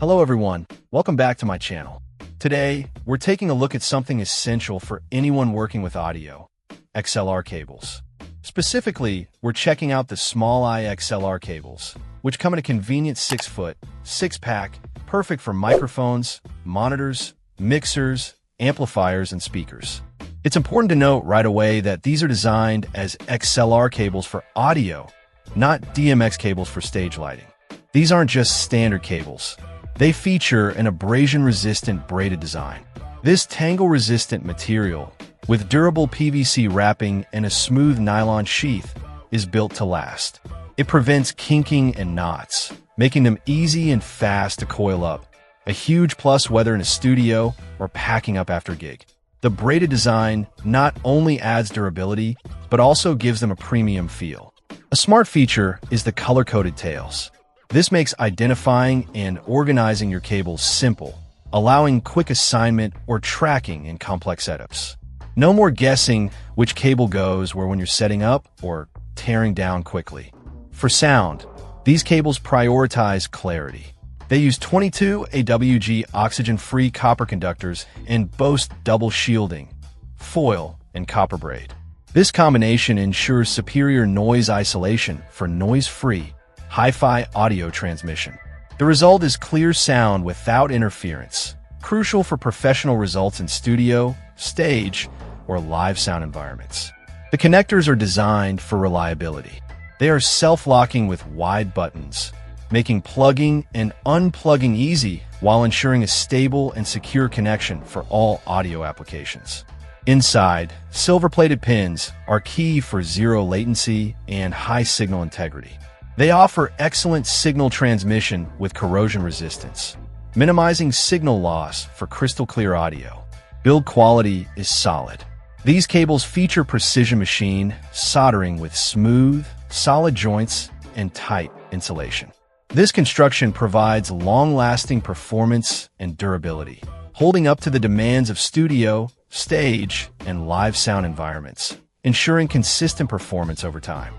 Hello everyone, welcome back to my channel. Today, we're taking a look at something essential for anyone working with audio, XLR cables. Specifically, we're checking out the small eye XLR cables, which come in a convenient 6-foot, 6-pack, perfect for microphones, monitors, mixers, amplifiers, and speakers. It's important to note right away that these are designed as XLR cables for audio, not DMX cables for stage lighting. These aren't just standard cables. They feature an abrasion-resistant braided design. This tangle-resistant material, with durable PVC wrapping and a smooth nylon sheath, is built to last. It prevents kinking and knots, making them easy and fast to coil up, a huge plus whether in a studio or packing up after a gig. The braided design not only adds durability, but also gives them a premium feel. A smart feature is the color-coded tails. This makes identifying and organizing your cables simple, allowing quick assignment or tracking in complex setups. No more guessing which cable goes where when you're setting up or tearing down quickly. For sound, these cables prioritize clarity. They use 22 AWG oxygen-free copper conductors and boast double shielding, foil, and copper braid. This combination ensures superior noise isolation for noise-free, hi-fi audio transmission. The result is clear sound without interference, crucial for professional results in studio, stage, or live sound environments. The connectors are designed for reliability. They are self-locking with wide buttons, making plugging and unplugging easy while ensuring a stable and secure connection for all audio applications. Inside, silver-plated pins are key for zero latency and high signal integrity. They offer excellent signal transmission with corrosion resistance, minimizing signal loss for crystal-clear audio. Build quality is solid. These cables feature precision machine soldering with smooth, solid joints and tight insulation. This construction provides long-lasting performance and durability, holding up to the demands of studio, stage, and live sound environments, ensuring consistent performance over time.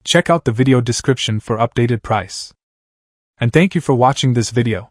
Check out the video description for updated price. And thank you for watching this video.